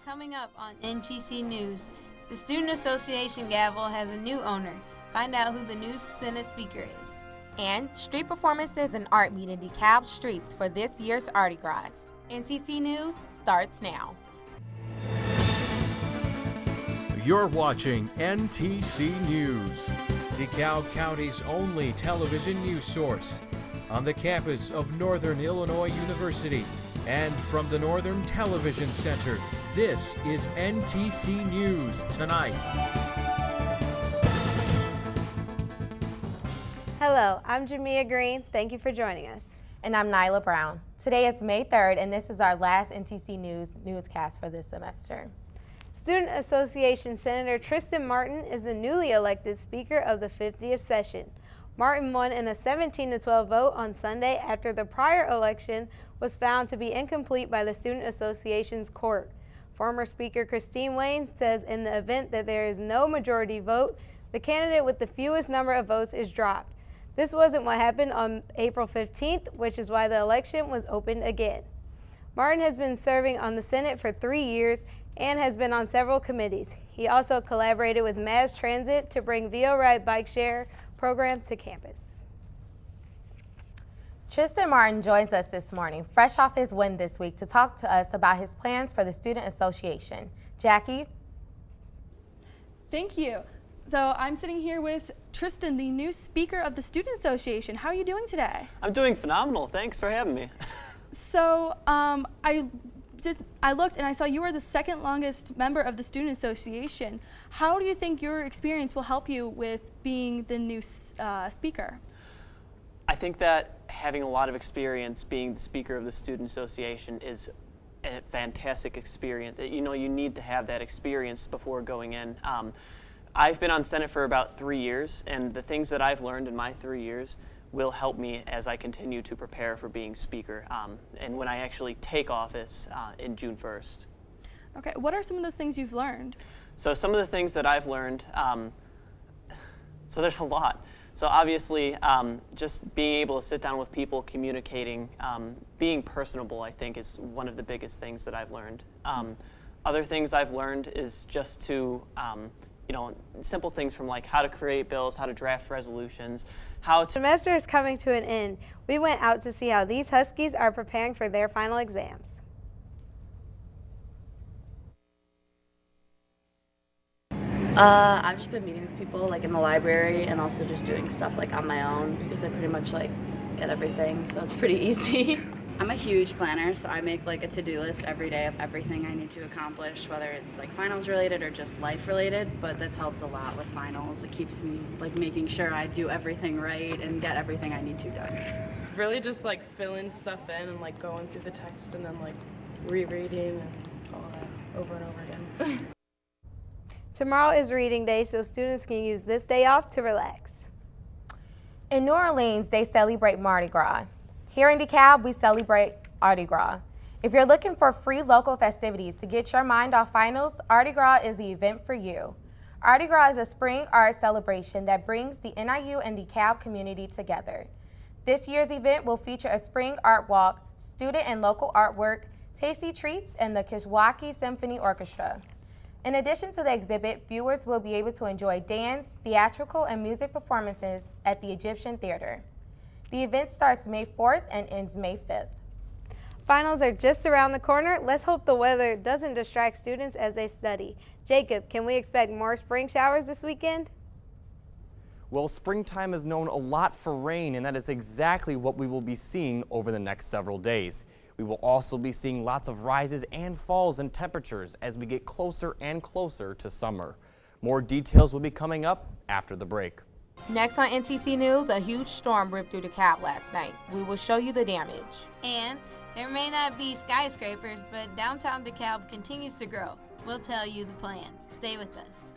Coming up on Ntc News, the Student Association Gavel has a new owner. Find out who the new Senate Speaker is. And street performances and art meet in DEKLAB'S streets for this year's ARTIGRAS. Ntc News starts now. You're watching Ntc News, DeKalb County's only television news source, on the campus of Northern Illinois University and from the Northern Television Center. This is Ntc News Tonight. Hello, I'm Jamia Green. Thank you for joining us. And I'm Nyla Brown. Today is May 3rd, and this is our last Ntc News newscast for this semester. Student Association Senator Tristan Martin is the newly elected Speaker of the 50th session. Martin won in a 17-12 vote on Sunday after the prior election was found to be incomplete by the Student Association's court. Former Speaker Christine Wayne says in the event that there is no majority vote, the candidate with the fewest number of votes is dropped. This wasn't what happened on April 15th, which is why the election was opened again. Martin has been serving on the Senate for 3 years and has been on several committees. He also collaborated with Mass Transit to bring VO-Ride bike share program to campus. Tristan Martin joins us this morning, fresh off his win this week, to talk to us about his plans for the Student Association. Jackie? Thank you. So I'm sitting here with Tristan, the new Speaker of the Student Association. How are you doing today? I'm doing phenomenal. Thanks for having me. So I looked and I saw you are the second longest member of the Student Association. How do you think your experience will help you with being the new Speaker? I think that having a lot of experience being the Speaker of the Student Association is a fantastic experience. You know, you need to have that experience before going in. I've been on Senate for about 3 years, and the things that I've learned in my 3 years will help me as I continue to prepare for being Speaker and when I actually take office in June 1st. Okay, what are some of those things you've learned? So some of the things that I've learned, so there's a lot. So obviously, just being able to sit down with people, communicating, being personable, I think is one of the biggest things that I've learned. Other things I've learned is just to, you know, simple things from like how to create bills, how to draft resolutions, how to... The semester is coming to an end. We went out to see how these Huskies are preparing for their final exams. I've just been meeting with people like in the library and also just doing stuff like on my own because I pretty much like get everything, so it's pretty easy. I'm a huge planner, so I make like a to-do list every day of everything I need to accomplish, whether it's like finals related or just life related, but that's helped a lot with finals. It keeps me like making sure I do everything right and get everything I need to done. Really just like filling stuff in and like going through the text and then like rereading and all that over and over again. Tomorrow is reading day, so students can use this day off to relax. In New Orleans, they celebrate Mardi Gras. Here in DeKalb, we celebrate ARTIGRAS. If you're looking for free local festivities to get your mind off finals, ARTIGRAS is the event for you. ARTIGRAS is a spring art celebration that brings the NIU and DeKalb community together. This year's event will feature a spring art walk, student and local artwork, tasty treats, and the Kishwaukee Symphony Orchestra. In addition to the exhibit, viewers will be able to enjoy dance, theatrical, and music performances at the Egyptian Theater. The event starts May 4th and ends May 5th. Finals are just around the corner. Let's hope the weather doesn't distract students as they study. Jacob, can we expect more spring showers this weekend? Well, springtime is known a lot for rain, and that is exactly what we will be seeing over the next several days. We will also be seeing lots of rises and falls in temperatures as we get closer and closer to summer. More details will be coming up after the break. Next on Ntc News, a huge storm ripped through DeKalb last night. We will show you the damage. And there may not be skyscrapers, but downtown DeKalb continues to grow. We'll tell you the plan. Stay with us.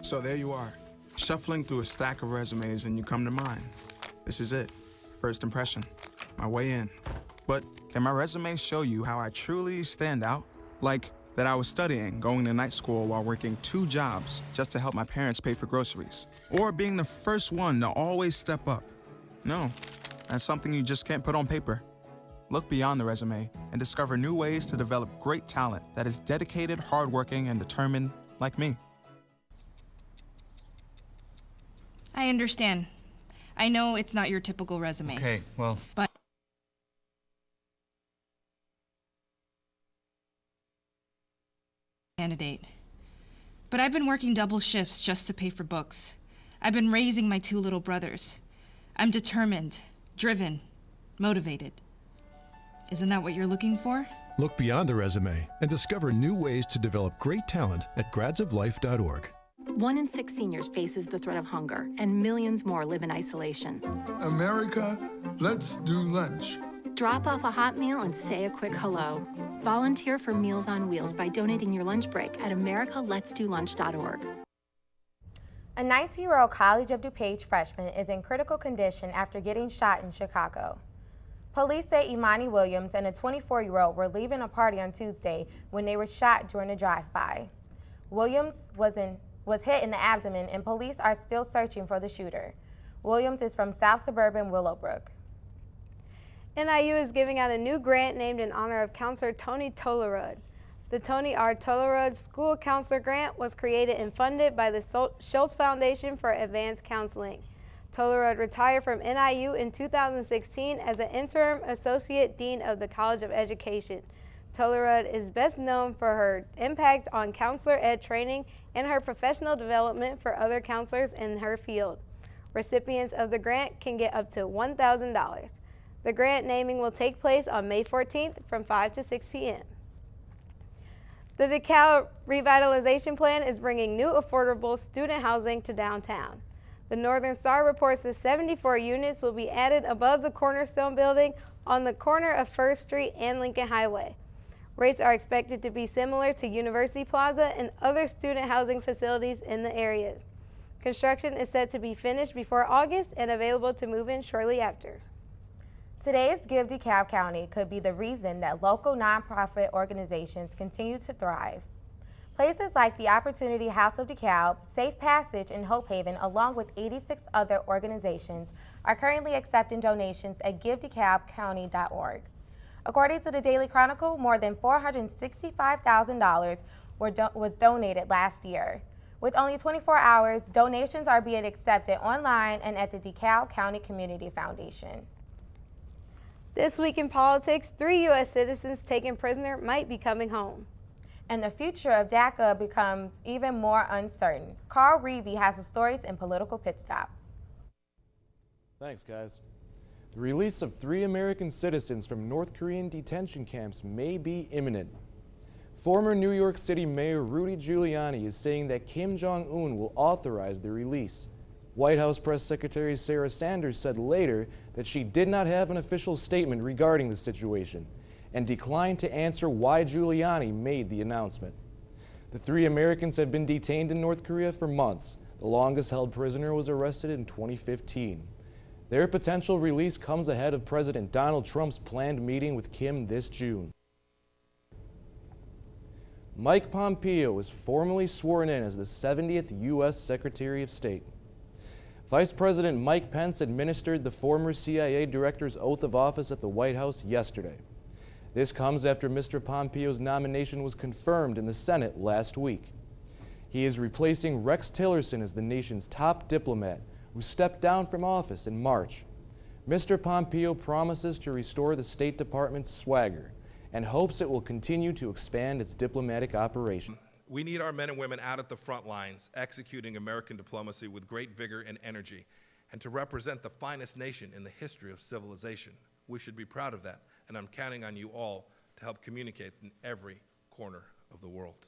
So there you are, shuffling through a stack of resumes and you come to mine. This is it, first impression, my way in. But can my resume show you how I truly stand out? Like that I was studying, going to night school while working 2 jobs just to help my parents pay for groceries. Or being the first one to always step up. No, that's something you just can't put on paper. Look beyond the resume and discover new ways to develop great talent that is dedicated, hardworking, and determined like me. I understand. I know it's not your typical resume. Okay, well. But candidate. But I've been working double shifts just to pay for books. I've been raising my 2 little brothers. I'm determined, driven, motivated. Isn't that what you're looking for? Look beyond the resume and discover new ways to develop great talent at gradsoflife.org. 1 in 6 seniors faces the threat of hunger, and millions more live in isolation. America, let's do lunch. Drop off a hot meal and say a quick hello. Volunteer for Meals on Wheels by donating your lunch break at americaletsdolunch.org. A 19-year-old College of DuPage freshman is in critical condition after getting shot in Chicago. Police say Imani Williams and a 24-year-old were leaving a party on Tuesday when they were shot during a drive-by. Williams was hit in the abdomen, and police are still searching for the shooter. Williams is from South Suburban Willowbrook. NIU is giving out a new grant named in honor of Counselor Tony Tolerud. The Tony R. Tolerud School Counselor Grant was created and funded by the Schultz Foundation for Advanced Counseling. Tolerud retired from NIU in 2016 as an interim associate dean of the College of Education. Tolerud is best known for her impact on counselor ed training and her professional development for other counselors in her field. Recipients of the grant can get up to $1,000. The grant naming will take place on May 14th from 5 to 6 p.m. The DeKalb Revitalization Plan is bringing new affordable student housing to downtown. The Northern Star reports that 74 units will be added above the Cornerstone building on the corner of First Street and Lincoln Highway. Rates are expected to be similar to University Plaza and other student housing facilities in the area. Construction is set to be finished before August and available to move in shortly after. Today's Give DeKalb County could be the reason that local nonprofit organizations continue to thrive. Places like the Opportunity House of DeKalb, Safe Passage, and Hope Haven, along with 86 other organizations, are currently accepting donations at givedekalbcounty.org. According to the Daily Chronicle, more than $465,000 was donated last year. With only 24 hours, donations are being accepted online and at the DeKalb County Community Foundation. This week in politics, 3 U.S. citizens taken prisoner might be coming home. And the future of DACA becomes even more uncertain. Carl Reevy has the stories in Political Pit Stop. Thanks, guys. The release of 3 American citizens from North Korean detention camps may be imminent. Former New York City Mayor Rudy Giuliani is saying that Kim Jong-un will authorize the release. White House Press Secretary Sarah Sanders said later that she did not have an official statement regarding the situation and declined to answer why Giuliani made the announcement. The 3 Americans have been detained in North Korea for months. The longest held prisoner was arrested in 2015. Their potential release comes ahead of President Donald Trump's planned meeting with Kim this June. Mike Pompeo was formally sworn in as the 70th U.S. Secretary of State. Vice President Mike Pence administered the former CIA director's oath of office at the White House yesterday. This comes after Mr. Pompeo's nomination was confirmed in the Senate last week. He is replacing Rex Tillerson as the nation's top diplomat, who stepped down from office in March. Mr. Pompeo promises to restore the State Department's swagger and hopes it will continue to expand its diplomatic operation. We need our men and women out at the front lines, executing American diplomacy with great vigor and energy, and to represent the finest nation in the history of civilization. We should be proud of that, and I'm counting on you all to help communicate in every corner of the world.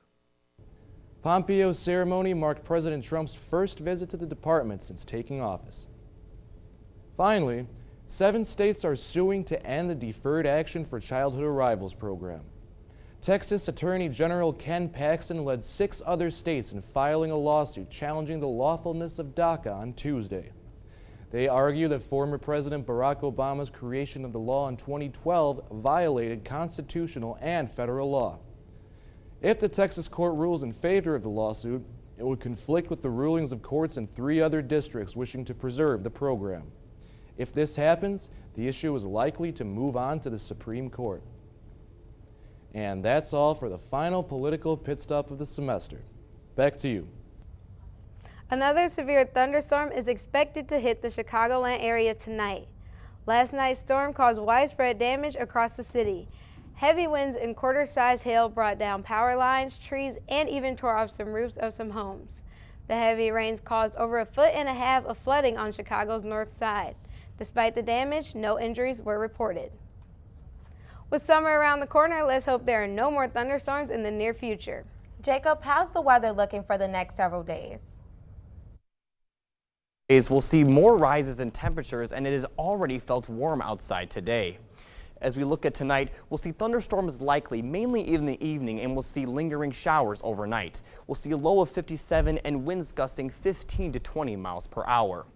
Pompeo's ceremony marked President Trump's first visit to the department since taking office. Finally, 7 states are suing to end the Deferred Action for Childhood Arrivals program. Texas Attorney General Ken Paxton led 6 other states in filing a lawsuit challenging the lawfulness of DACA on Tuesday. They argue that former President Barack Obama's creation of the law in 2012 violated constitutional and federal law. If the Texas court rules in favor of the lawsuit, it would conflict with the rulings of courts in 3 other districts wishing to preserve the program. If this happens, the issue is likely to move on to the Supreme Court. And that's all for the final political pit stop of the semester. Back to you. Another severe thunderstorm is expected to hit the Chicagoland area tonight. Last night's storm caused widespread damage across the city. Heavy winds and quarter-size hail brought down power lines, trees, and even tore off some roofs of some homes. The heavy rains caused over 1.5 feet of flooding on Chicago's north side. Despite the damage, no injuries were reported. With summer around the corner, let's hope there are no more thunderstorms in the near future. Jacob, how's the weather looking for the next several days? We'll see more rises in temperatures, and it has already felt warm outside today. As we look at tonight, we'll see thunderstorms likely, mainly in the evening, and we'll see lingering showers overnight. We'll see a low of 57 and winds gusting 15 to 20 miles per hour.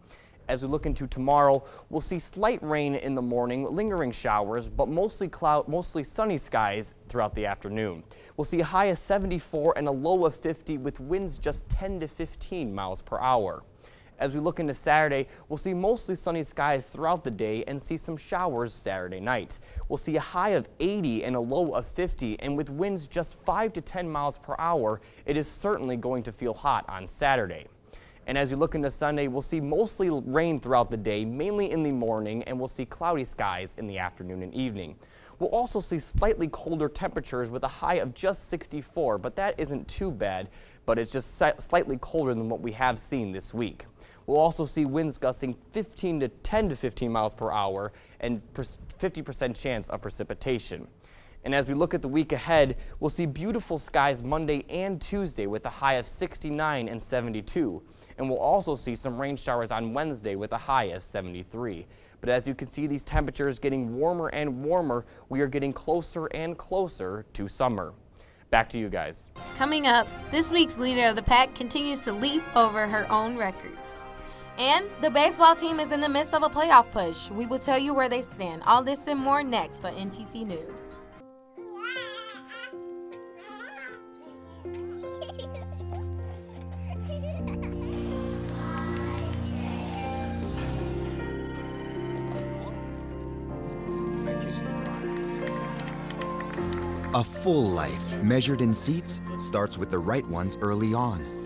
As we look into tomorrow, we'll see slight rain in the morning, lingering showers, but mostly sunny skies throughout the afternoon. We'll see a high of 74 and a low of 50 with winds just 10 to 15 miles per hour. As we look into Saturday, we'll see mostly sunny skies throughout the day and see some showers Saturday night. We'll see a high of 80 and a low of 50, and with winds just 5 to 10 miles per hour, it is certainly going to feel hot on Saturday. And as we look into Sunday, we'll see mostly rain throughout the day, mainly in the morning, and we'll see cloudy skies in the afternoon and evening. We'll also see slightly colder temperatures with a high of just 64, but that isn't too bad, but it's just slightly colder than what we have seen this week. We'll also see winds gusting 10 to 15 miles per hour and 50% chance of precipitation. And as we look at the week ahead, we'll see beautiful skies Monday and Tuesday with a high of 69 and 72. And we'll also see some rain showers on Wednesday with a high of 73. But as you can see these temperatures getting warmer and warmer, we are getting closer and closer to summer. Back to you guys. Coming up, this week's leader of the pack continues to leap over her own records. And the baseball team is in the midst of a playoff push. We will tell you where they stand. All this and more next on NTC News. A full life, measured in seats, starts with the right ones early on.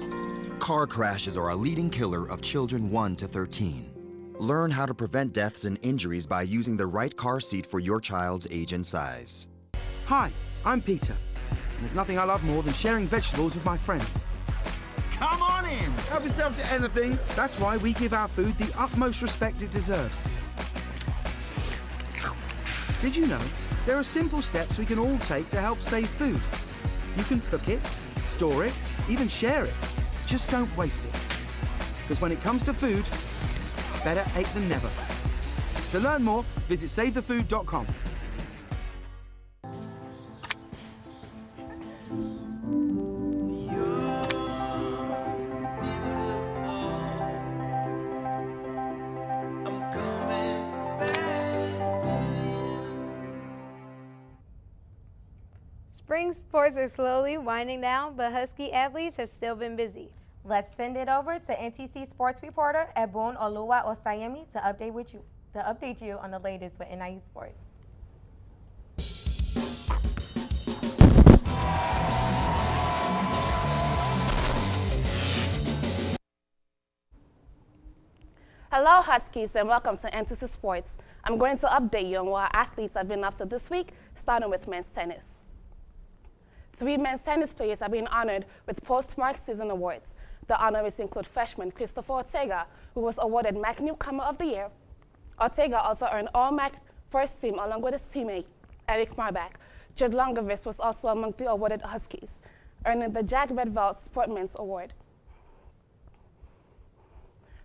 Car crashes are a leading killer of children 1 to 13. Learn how to prevent deaths and injuries by using the right car seat for your child's age and size. Hi, I'm Peter. And there's nothing I love more than sharing vegetables with my friends. Come on in! Help yourself to anything. That's why we give our food the utmost respect it deserves. Did you know there are simple steps we can all take to help save food? You can cook it, store it, even share it. Just don't waste it. Because when it comes to food, better ate than never. To learn more, visit SaveTheFood.com. Spring sports are slowly winding down, but Husky athletes have still been busy. Let's send it over to NTC sports reporter Ebun Oluwa Osayemi to update you on the latest with NIU sports. Hello Huskies and welcome to NTC Sports. I'm going to update you on what our athletes have been up to this week, starting with men's tennis. 3 men's tennis players are being honored with postmark season awards. The honorees include freshman Christopher Ortega, who was awarded MAC Newcomer of the Year. Ortega also earned All-MAC First Team along with his teammate, Eric Marbach. Judd Longovis was also among the awarded Huskies, earning the Jack Redveld Sportman's Award.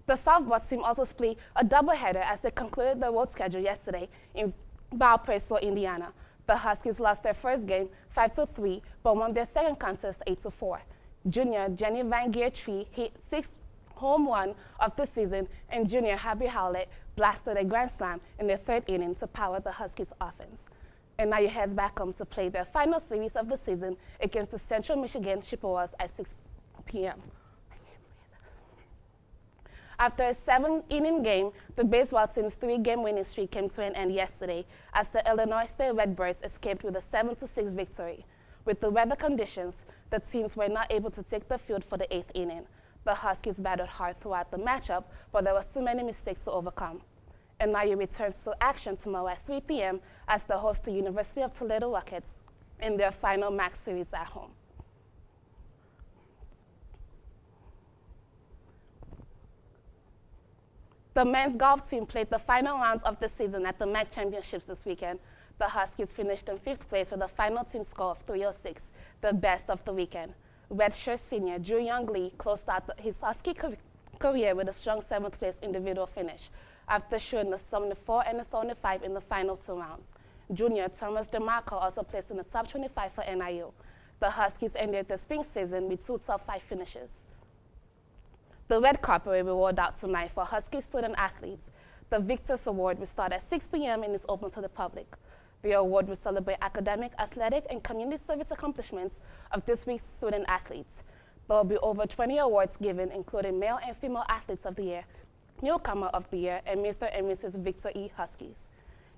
The softball team also split a doubleheader as they concluded the road schedule yesterday in Valparaiso, Indiana. The Huskies lost their first game 5-3, but won their second contest 8-4. Junior Jenny Van Geertree hit 6th home run of the season, and junior Happy Howlett blasted a grand slam in the 3rd inning to power the Huskies offense. And now you heads back home to play their final series of the season against the Central Michigan Chippewas at 6 p.m. After a 7-inning game, the baseball team's 3-game winning streak came to an end yesterday as the Illinois State Redbirds escaped with a 7-6 victory. With the weather conditions, the teams were not able to take the field for the 8th inning. The Huskies battled hard throughout the matchup, but there were too many mistakes to overcome. NIU returns to action tomorrow at 3 p.m. as they host the University of Toledo Rockets in their final MAC series at home. The men's golf team played the final rounds of the season at the MAC Championships this weekend. The Huskies finished in 5th place with a final team score of 306, the best of the weekend. Redshirt senior Drew Young Lee closed out his Husky career with a strong 7th place individual finish after shooting a 74 and a 75 in the final 2 rounds. Junior Thomas DeMarco also placed in the top 25 for NIU. The Huskies ended the spring season with 2 top 5 finishes. The red carpet will be rolled out tonight for Husky student athletes. The Victor's Award will start at 6 p.m. and is open to the public. The award will celebrate academic, athletic, and community service accomplishments of this week's student athletes. There will be over 20 awards given, including Male and Female Athletes of the Year, Newcomer of the Year, and Mr. and Mrs. Victor E. Huskies.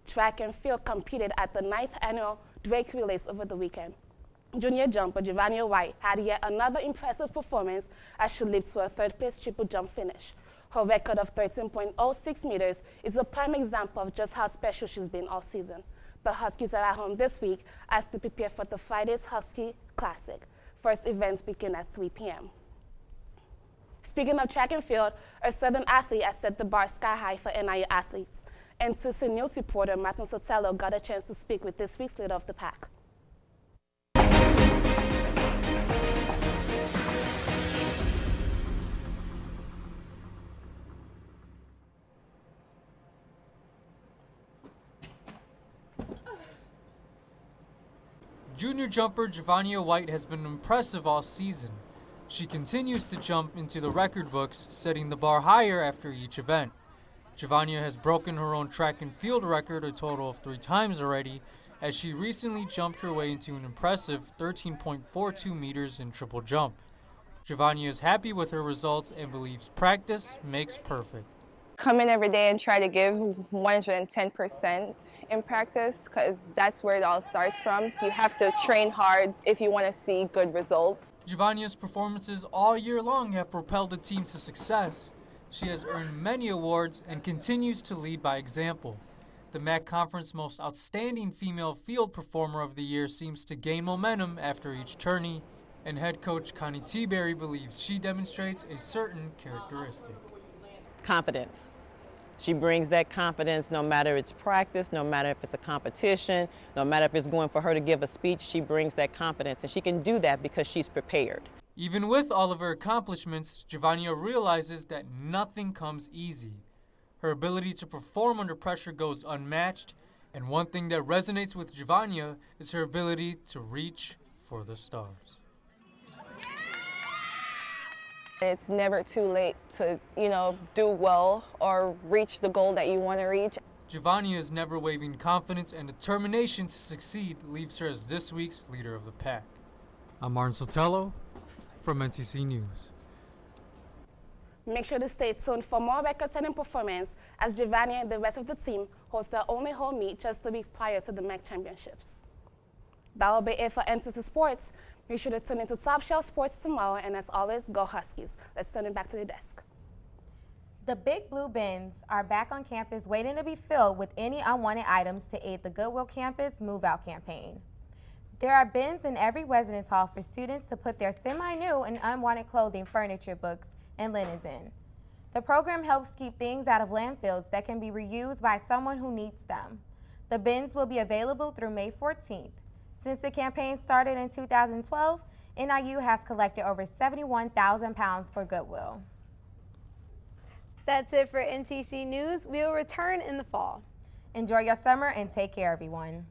Track and field competed at the 9th annual Drake Relays over the weekend. Junior jumper Giovanni White had yet another impressive performance as she leaped to a 3rd-place triple jump finish. Her record of 13.06 meters is a prime example of just how special she's been all season. The Huskies are at home this week as they prepare for the Friday's Husky Classic. First events begin at 3 p.m. Speaking of track and field, a Southern athlete has set the bar sky high for NIU athletes. Ntc News reporter Martin Sotelo got a chance to speak with this week's leader of the pack. Junior jumper Giovanni White has been impressive all season. She continues to jump into the record books, setting the bar higher after each event. Giovanni has broken her own track and field record a total of 3 times already, as she recently jumped her way into an impressive 13.42 meters in triple jump. Giovanni is happy with her results and believes practice makes perfect. Come in every day and try to give 110% in practice, because that's where it all starts from. You have to train hard if you want to see good results. Giovanni's performances all year long have propelled the team to success. She has earned many awards and continues to lead by example. The MAC Conference Most Outstanding Female Field Performer of the Year seems to gain momentum after each tourney, and head coach Connie Teaberry believes she demonstrates a certain characteristic. Confidence. She brings that confidence no matter it's practice, no matter if it's a competition, no matter if it's going for her to give a speech, she brings that confidence, and she can do that because she's prepared. Even with all of her accomplishments, Giovanni realizes that nothing comes easy. Her ability to perform under pressure goes unmatched, and one thing that resonates with Giovanni is her ability to reach for the stars. It's never too late to, do well or reach the goal that you want to reach. Giovanni's never wavering confidence and determination to succeed leaves her as this week's leader of the pack. I'm Martin Sotelo from Ntc News. Make sure to stay tuned for more record-setting performance as Giovanni and the rest of the team host their only home meet just a week prior to the MAC Championships. That will be it for Ntc Sports. Be sure to tune into Top Shelf Sports tomorrow, and as always, go Huskies. Let's turn it back to the desk. The Big Blue Bins are back on campus waiting to be filled with any unwanted items to aid the Goodwill Campus Move Out campaign. There are bins in every residence hall for students to put their semi-new and unwanted clothing, furniture, books, and linens in. The program helps keep things out of landfills that can be reused by someone who needs them. The bins will be available through May 14th. Since the campaign started in 2012, NIU has collected over 71,000 pounds for Goodwill. That's it for Ntc News. We will return in the fall. Enjoy your summer and take care, everyone.